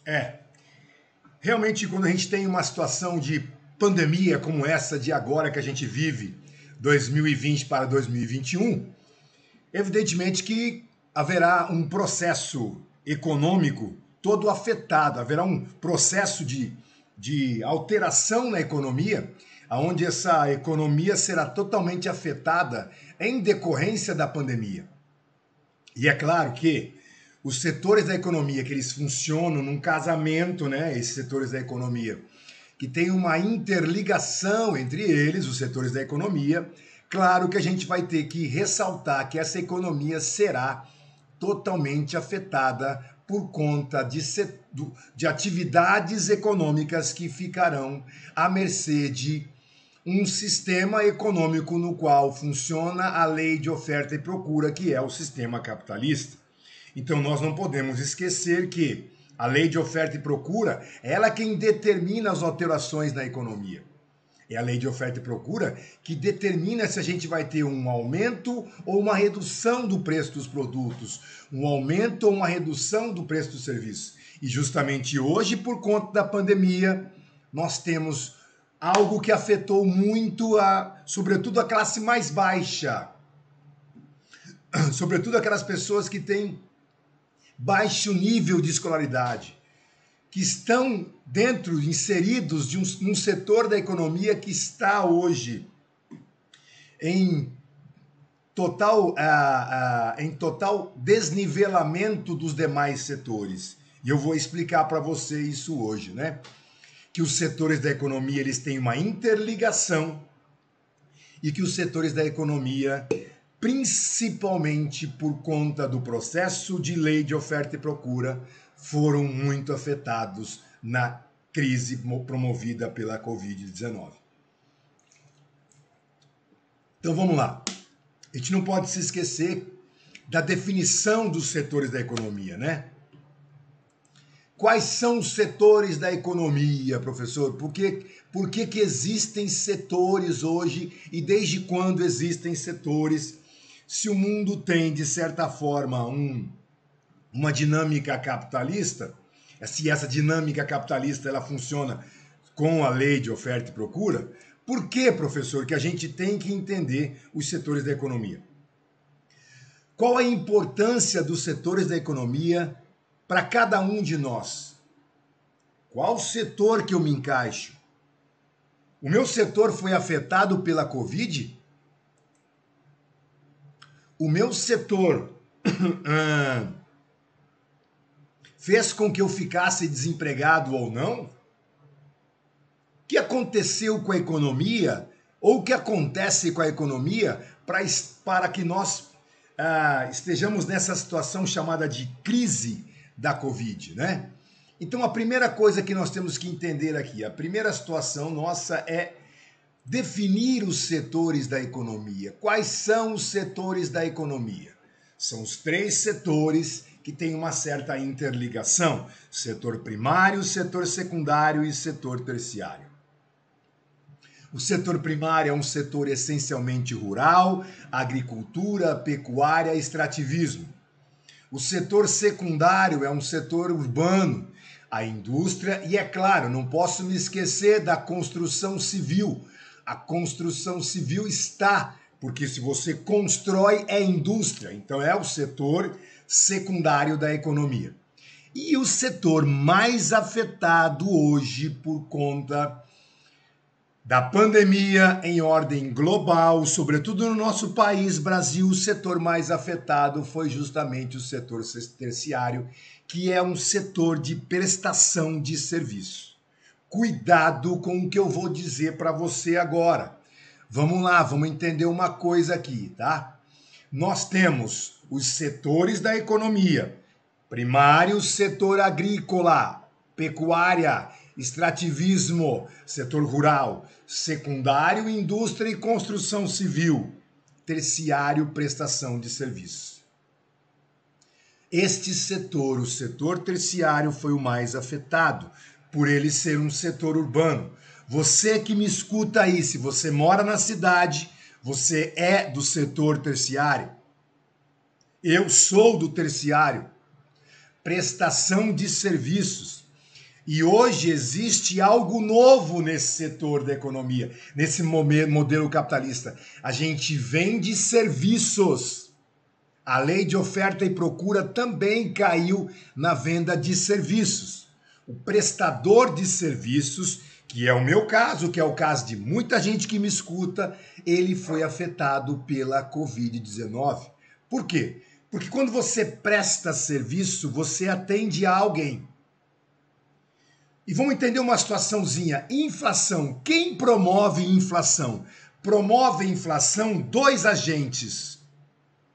É, realmente quando a gente tem uma situação de pandemia como essa de agora que a gente vive, 2020 para 2021, evidentemente que haverá um processo econômico todo afetado, haverá um processo de alteração na economia, onde essa economia será totalmente afetada em decorrência da pandemia. E é claro que os setores da economia que eles funcionam num casamento, né, esses setores da economia, que tem uma interligação entre eles, os setores da economia, claro que a gente vai ter que ressaltar que essa economia será totalmente afetada por conta de atividades econômicas que ficarão à mercê de um sistema econômico no qual funciona a lei de oferta e procura, que é o sistema capitalista. Então nós não podemos esquecer que a lei de oferta e procura, ela é quem determina as alterações na economia. É a lei de oferta e procura que determina se a gente vai ter um aumento ou uma redução do preço dos produtos, um aumento ou uma redução do preço dos serviços. E justamente hoje, por conta da pandemia, nós temos algo que afetou muito, sobretudo a classe mais baixa, sobretudo aquelas pessoas que têm baixo nível de escolaridade, que estão inseridos de um setor da economia que está hoje em total desnivelamento dos demais setores. E eu vou explicar para você isso hoje, né? Que os setores da economia eles têm uma interligação e que os setores da economia, principalmente por conta do processo de lei de oferta e procura, foram muito afetados na crise promovida pela Covid-19. Então vamos lá. A gente não pode se esquecer da definição dos setores da economia, né? Quais são os setores da economia, professor? Por que existem setores hoje e desde quando existem setores? Se o mundo tem, de certa forma, uma dinâmica capitalista, se essa dinâmica capitalista ela funciona com a lei de oferta e procura, por que, professor, que a gente tem que entender os setores da economia? Qual a importância dos setores da economia para cada um de nós? Qual setor que eu me encaixo? O meu setor foi afetado pela Covid? O meu setor fez com que eu ficasse desempregado ou não? O que aconteceu com a economia ou o que acontece com a economia para que nós estejamos nessa situação chamada de crise da Covid, né? Então a primeira coisa que nós temos que entender aqui, a primeira situação nossa é definir os setores da economia. Quais são os setores da economia? São os 3 setores que têm uma certa interligação: setor primário, setor secundário e setor terciário. O setor primário é um setor essencialmente rural, agricultura, pecuária, extrativismo. O setor secundário é um setor urbano, a indústria e, é claro, não posso me esquecer da construção civil. A construção civil está, porque se você constrói é indústria, então é o setor secundário da economia. E o setor mais afetado hoje por conta da pandemia em ordem global, sobretudo no nosso país, Brasil, o setor mais afetado foi justamente o setor terciário, que é um setor de prestação de serviço. Cuidado com o que eu vou dizer para você agora. Vamos lá, vamos entender uma coisa aqui, tá? Nós temos os setores da economia: primário, setor agrícola, pecuária, extrativismo, setor rural; secundário, indústria e construção civil; terciário, prestação de serviço. Este setor, o setor terciário, foi o mais afetado, por ele ser um setor urbano. Você que me escuta aí, se você mora na cidade, você é do setor terciário. Eu sou do terciário. Prestação de serviços. E hoje existe algo novo nesse setor da economia, nesse modelo capitalista. A gente vende serviços. A lei de oferta e procura também caiu na venda de serviços. O prestador de serviços, que é o meu caso, que é o caso de muita gente que me escuta, ele foi afetado pela Covid-19. Por quê? Porque quando você presta serviço, você atende a alguém. E vamos entender uma situaçãozinha. Inflação. Quem promove inflação? Promove inflação dois agentes.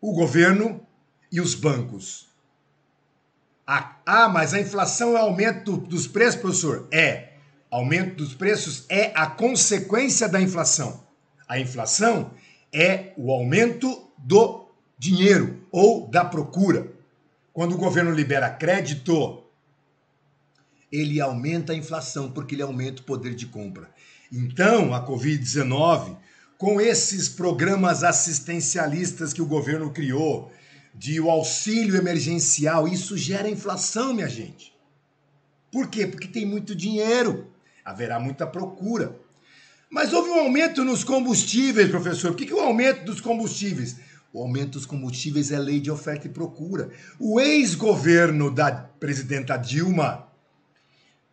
O governo e os bancos. Mas a inflação é aumento dos preços, professor? É. Aumento dos preços é a consequência da inflação. A inflação é o aumento do dinheiro ou da procura. Quando o governo libera crédito, ele aumenta a inflação, porque ele aumenta o poder de compra. Então, a Covid-19, com esses programas assistencialistas que o governo criou, de o auxílio emergencial, isso gera inflação, minha gente. Por quê? Porque tem muito dinheiro, haverá muita procura. Mas houve um aumento nos combustíveis, professor. O que é o aumento dos combustíveis? O aumento dos combustíveis é lei de oferta e procura. O ex-governo da presidenta Dilma,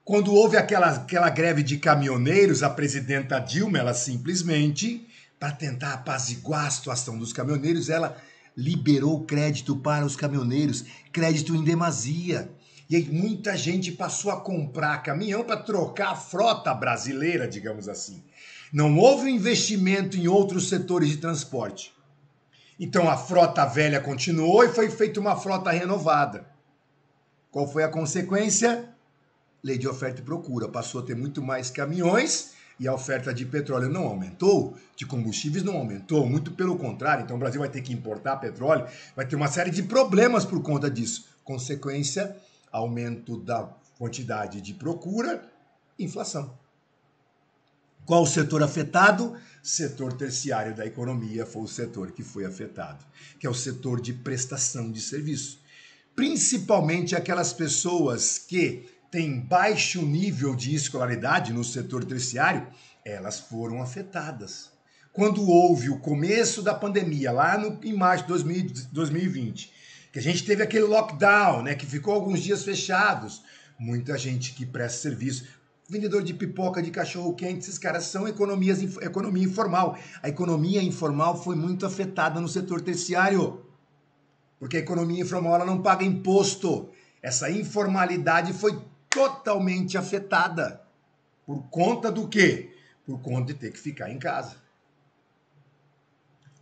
quando houve aquela greve de caminhoneiros, a presidenta Dilma, ela simplesmente, para tentar apaziguar a situação dos caminhoneiros, ela liberou crédito para os caminhoneiros, crédito em demasia. E aí muita gente passou a comprar caminhão para trocar a frota brasileira, digamos assim. Não houve um investimento em outros setores de transporte. Então a frota velha continuou e foi feita uma frota renovada. Qual foi a consequência? Lei de oferta e procura. Passou a ter muito mais caminhões e a oferta de petróleo não aumentou, de combustíveis não aumentou, muito pelo contrário. Então o Brasil vai ter que importar petróleo, vai ter uma série de problemas por conta disso. Consequência, aumento da quantidade de procura, inflação. Qual o setor afetado? Setor terciário da economia foi o setor que foi afetado, que é o setor de prestação de serviço. Principalmente aquelas pessoas que têm baixo nível de escolaridade no setor terciário, elas foram afetadas. Quando houve o começo da pandemia, lá em março de 2020, que a gente teve aquele lockdown, né, que ficou alguns dias fechados, muita gente que presta serviço, vendedor de pipoca, de cachorro-quente, esses caras são economia informal. A economia informal foi muito afetada no setor terciário, porque a economia informal ela não paga imposto. Essa informalidade foi totalmente afetada. Por conta do quê? Por conta de ter que ficar em casa.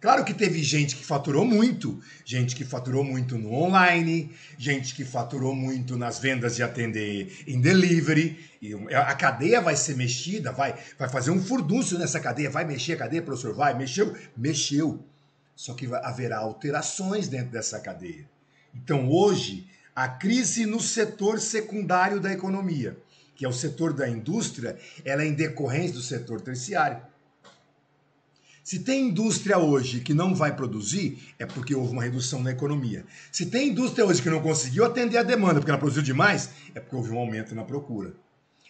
Claro que teve gente que faturou muito no online, gente que faturou muito nas vendas de atender em delivery, e a cadeia vai ser mexida, vai fazer um furdúncio nessa cadeia, vai mexer a cadeia, professor? Vai, mexeu. Só que haverá alterações dentro dessa cadeia. Então hoje, a crise no setor secundário da economia, que é o setor da indústria, ela é em decorrência do setor terciário. Se tem indústria hoje que não vai produzir, é porque houve uma redução na economia. Se tem indústria hoje que não conseguiu atender a demanda porque ela produziu demais, é porque houve um aumento na procura.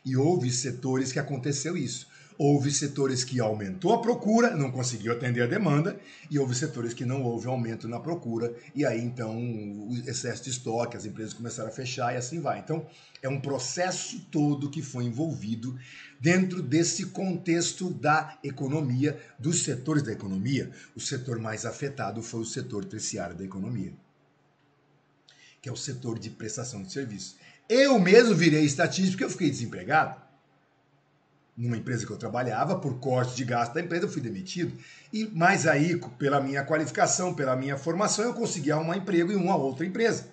E houve setores que aconteceu isso. Houve setores que aumentou a procura, não conseguiu atender a demanda, e houve setores que não houve aumento na procura, e aí então o excesso de estoque, as empresas começaram a fechar e assim vai. Então é um processo todo que foi envolvido dentro desse contexto da economia, dos setores da economia. O setor mais afetado foi o setor terciário da economia, que é o setor de prestação de serviço. Eu mesmo virei estatístico porque eu fiquei desempregado. Numa empresa que eu trabalhava, por corte de gasto da empresa, eu fui demitido. Mas aí, pela minha qualificação, pela minha formação, eu consegui arrumar emprego em uma outra empresa.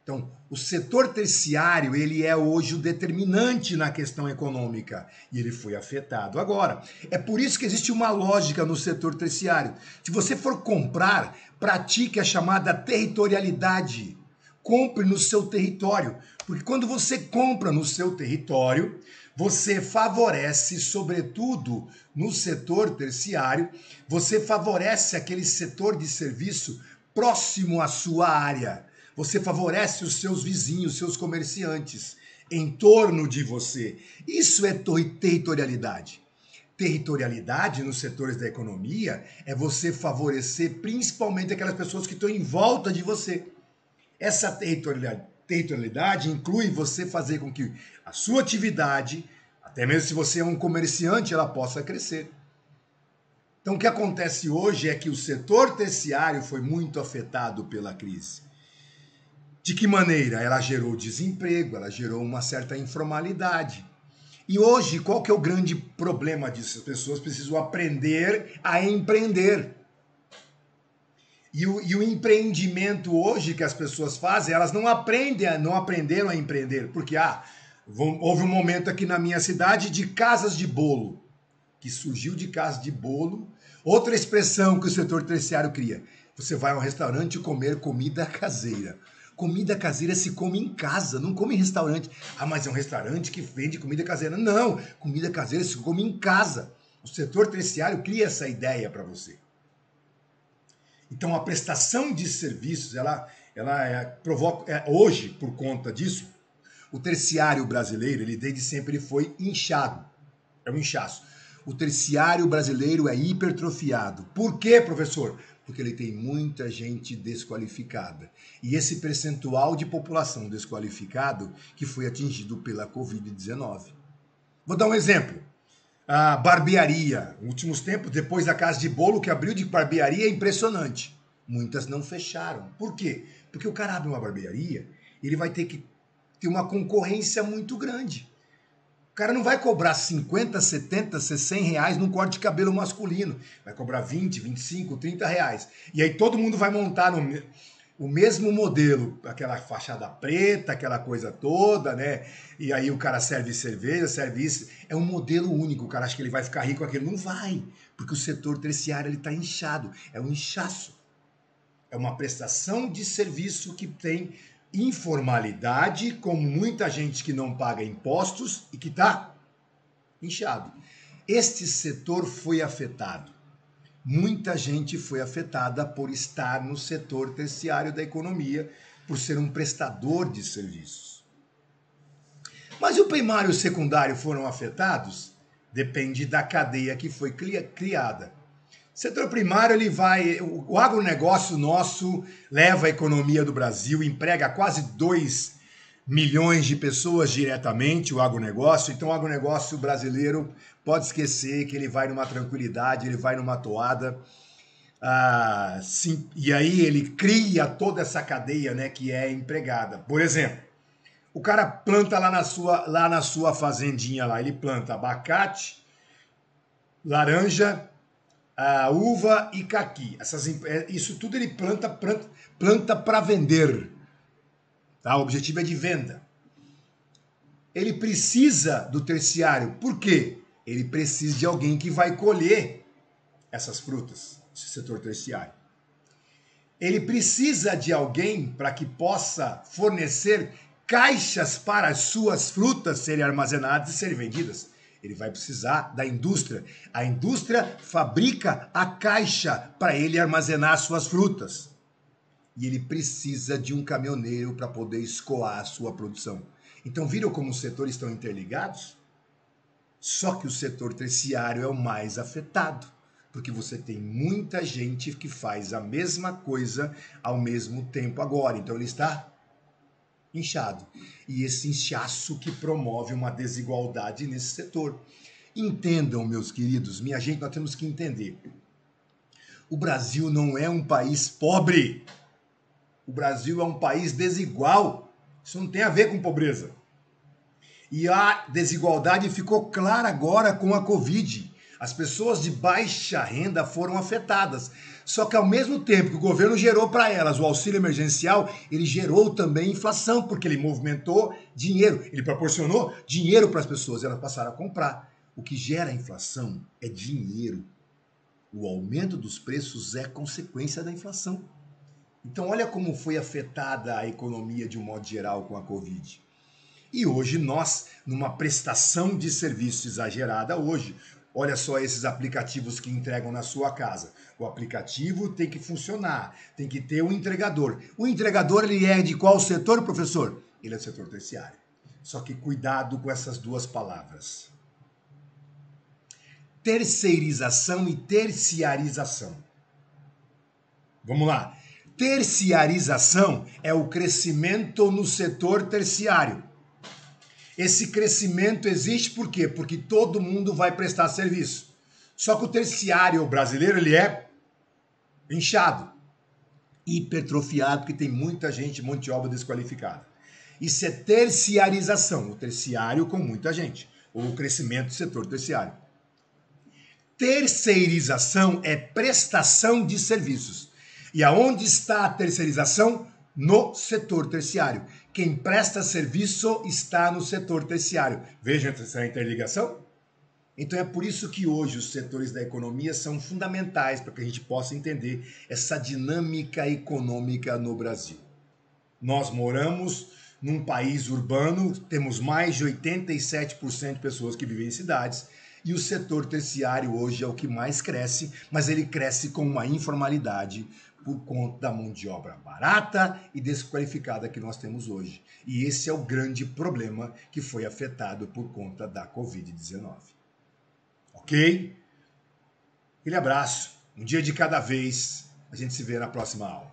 Então, o setor terciário, ele é hoje o determinante na questão econômica. E ele foi afetado agora. É por isso que existe uma lógica no setor terciário. Se você for comprar, pratique a chamada territorialidade. Compre no seu território. Porque quando você compra no seu território, você favorece, sobretudo no setor terciário, você favorece aquele setor de serviço próximo à sua área. Você favorece os seus vizinhos, seus comerciantes. em torno de você. Isso é territorialidade. Territorialidade nos setores da economia é você favorecer principalmente aquelas pessoas que estão em volta de você. Essa territorialidade inclui você fazer com que a sua atividade, até mesmo se você é um comerciante, ela possa crescer. Então, o que acontece hoje é que o setor terciário foi muito afetado pela crise. De que maneira? Ela gerou desemprego, ela gerou uma certa informalidade. E hoje, qual que é o grande problema disso? As pessoas precisam aprender a empreender. E o empreendimento hoje que as pessoas fazem, elas não aprenderam a empreender. Porque houve um momento aqui na minha cidade de casas de bolo, que surgiu de casa de bolo. Outra expressão que o setor terciário cria. Você vai a um restaurante comer comida caseira. Comida caseira se come em casa, não come em restaurante. Ah, mas é um restaurante que vende comida caseira. Não, comida caseira se come em casa. O setor terciário cria essa ideia para você. Então, a prestação de serviços, ela provoca... hoje, por conta disso, o terciário brasileiro, ele desde sempre foi inchado. É um inchaço. O terciário brasileiro é hipertrofiado. Por quê, professor? Porque ele tem muita gente desqualificada. E esse percentual de população desqualificado que foi atingido pela Covid-19. Vou dar um exemplo. A barbearia. Nos últimos tempos, depois da casa de bolo que abriu de barbearia, é impressionante. Muitas não fecharam. Por quê? Porque o cara abre uma barbearia, ele vai ter que ter uma concorrência muito grande. O cara não vai cobrar 50, 70, 100 reais num corte de cabelo masculino. Vai cobrar 20, 25, 30 reais. E aí todo mundo vai montar o mesmo modelo. Aquela fachada preta, aquela coisa toda, né? E aí o cara serve cerveja, serve isso. É um modelo único. O cara acha que ele vai ficar rico com aquilo. Não vai. Porque o setor terciário está inchado. É um inchaço. É uma prestação de serviço que tem informalidade, como muita gente que não paga impostos e que está inchado. Este setor foi afetado. Muita gente foi afetada por estar no setor terciário da economia, por ser um prestador de serviços. Mas o primário e o secundário foram afetados? Depende da cadeia que foi criada. Setor primário, o agronegócio nosso leva a economia do Brasil, emprega quase 2 milhões de pessoas diretamente, o agronegócio. Então o agronegócio brasileiro pode esquecer que ele vai numa tranquilidade, ele vai numa toada. Sim, e aí ele cria toda essa cadeia, né, que é empregada. Por exemplo, o cara planta lá na sua fazendinha, ele planta abacate, laranja, uva e caqui. Isso tudo ele planta para vender. Tá? O objetivo é de venda. Ele precisa do terciário. Por quê? Ele precisa de alguém que vai colher essas frutas, esse setor terciário. Ele precisa de alguém para que possa fornecer caixas para as suas frutas serem armazenadas e serem vendidas. Ele vai precisar da indústria. A indústria fabrica a caixa para ele armazenar suas frutas. E ele precisa de um caminhoneiro para poder escoar a sua produção. Então, viram como os setores estão interligados? Só que o setor terciário é o mais afetado, porque você tem muita gente que faz a mesma coisa ao mesmo tempo agora. Então, ele está inchado. E esse inchaço que promove uma desigualdade nesse setor. Entendam, meus queridos, minha gente, nós temos que entender. O Brasil não é um país pobre. O Brasil é um país desigual. Isso não tem a ver com pobreza. E a desigualdade ficou clara agora com a Covid. As pessoas de baixa renda foram afetadas. Só que ao mesmo tempo que o governo gerou para elas o auxílio emergencial, ele gerou também inflação, porque ele movimentou dinheiro, ele proporcionou dinheiro para as pessoas, elas passaram a comprar. O que gera inflação é dinheiro. O aumento dos preços é consequência da inflação. Então olha como foi afetada a economia de um modo geral com a Covid. E hoje nós, numa prestação de serviço exagerada hoje, olha só esses aplicativos que entregam na sua casa. O aplicativo tem que funcionar, tem que ter um entregador. O entregador, ele é de qual setor, professor? Ele é do setor terciário. Só que cuidado com essas duas palavras. Terceirização e terciarização. Vamos lá. Terciarização é o crescimento no setor terciário. Esse crescimento existe por quê? Porque todo mundo vai prestar serviço. Só que o terciário brasileiro, ele é inchado, hipertrofiado, porque tem muita gente, mão de obra desqualificada. Isso é terciarização, o terciário com muita gente, ou o crescimento do setor terciário. Terceirização é prestação de serviços. E aonde está a terceirização? No setor terciário. Quem presta serviço está no setor terciário. Veja essa interligação? Então é por isso que hoje os setores da economia são fundamentais para que a gente possa entender essa dinâmica econômica no Brasil. Nós moramos num país urbano, temos mais de 87% de pessoas que vivem em cidades, e o setor terciário hoje é o que mais cresce, mas ele cresce com uma informalidade por conta da mão de obra barata e desqualificada que nós temos hoje. E esse é o grande problema que foi afetado por conta da Covid-19. Ok? Aquele abraço. Um dia de cada vez. A gente se vê na próxima aula.